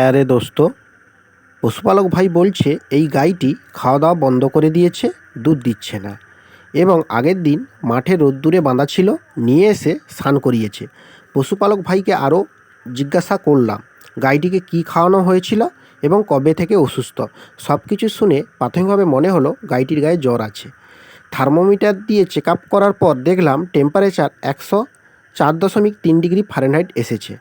আরে দোস্ত, পশুপালক ভাই বলছে এই গাইটি খাওয়া দাওয়া বন্ধ করে দিয়েছে, দুধ দিচ্ছে না এবং আগের দিন মাঠে রোদ্দুরে বাঁধা ছিল, নিয়ে এসে স্নান করিয়েছে। পশুপালক ভাইকে আরও জিজ্ঞাসা করলাম গাইটিকে কী খাওয়ানো হয়েছিল এবং কবে থেকে অসুস্থ। সব কিছু শুনে প্রাথমিকভাবে মনে হলো গাইটির গায়ে জ্বর আছে। থার্মোমিটার দিয়ে চেক আপ করার পর দেখলাম টেম্পারেচার 104.3 ডিগ্রি ফারেনহাইট এসেছে।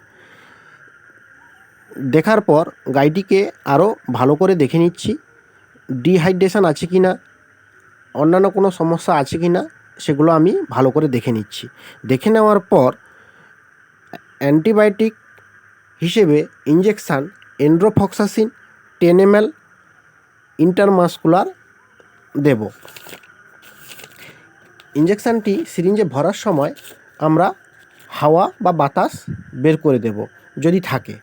দেখার পর গাইটিকে আরও ভালো করে দেখে নিচ্ছি, ডিহাইড্রেশন আছে কি না, অন্যান্য কোনো সমস্যা আছে কি না, সেগুলো আমি ভালো করে দেখে নিচ্ছি। দেখে নেওয়ার পর অ্যান্টিবায়োটিক হিসেবে ইঞ্জেকশান এন্ড্রোফক্সাসিন 10 ml ইন্টারমাসকুলার দেব। ইঞ্জেকশানটি সিরিঞ্জে ভরার সময় আমরা হাওয়া বা বাতাস বের করে দেব যদি থাকে।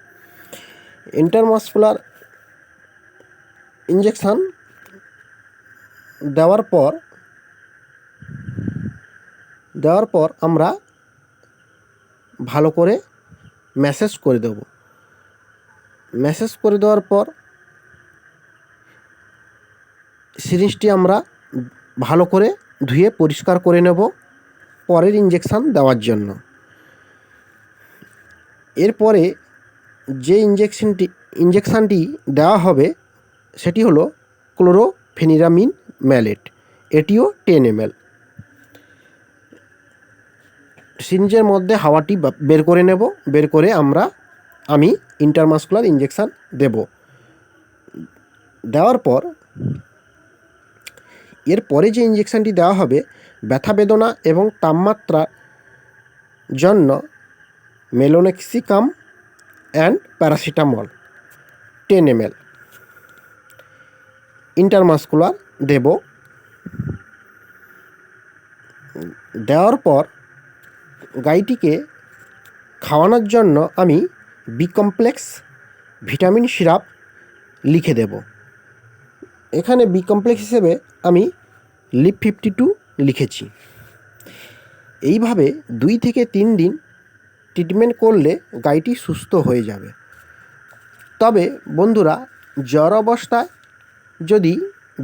ইন্টারমাসকুলার ইঞ্জেকশান দেওয়ার পর আমরা ভালো করে ম্যাসেজ করে দেব। ম্যাসেজ করে দেওয়ার পর সিরিঞ্জটি আমরা ভালো করে ধুয়ে পরিষ্কার করে নেব পরের ইঞ্জেকশান দেওয়ার জন্য। এরপরে যে ইঞ্জেকশানটি দেওয়া হবে সেটি হলো ক্লোরোফেনিরামিন ম্যালেট, এটিও 10 ml। সিরিঞ্জের মধ্যে হাওয়াটি বের করে নেব, বের করে আমি ইন্টারমাসকুলার ইঞ্জেকশান দেব। দেওয়ার পর এরপরে যে ইঞ্জেকশানটি দেওয়া হবে ব্যথা বেদনা এবং তাপমাত্রার জন্য মেলোনেক্সিকাম অ্যান্ড প্যারাসিটামল 10 ml ইন্টারমাসকুলার দেব। দেওয়ার পর গাইটিকে খাওয়ানোর জন্য আমি বি কমপ্লেক্স ভিটামিন সিরাপ লিখে দেব। এখানে বি কমপ্লেক্স হিসেবে আমি লিপ 52 লিখেছি। এইভাবে 2 থেকে 3 দিন ট্রিটমেন্ট করলে গাইটি সুস্থ হয়ে যাবে। তবে বন্ধুরা, জ্বর অবস্থায় যদি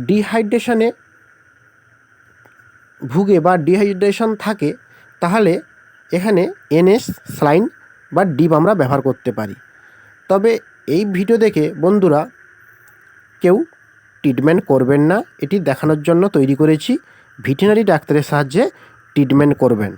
ডিহাইড্রেশনে ভুগে বা ডিহাইড্রেশন থাকে তাহলে এখানে এনএস স্যালাইন বা ডিপ আমরা ব্যবহার করতে পারি। তবে এই ভিডিও দেখে বন্ধুরা কেউ ট্রিটমেন্ট করবেন না, এটি দেখানোর জন্য তৈরি করেছি। ভেটেরিনারি ডাক্তারের সাহায্যে ট্রিটমেন্ট করবেন।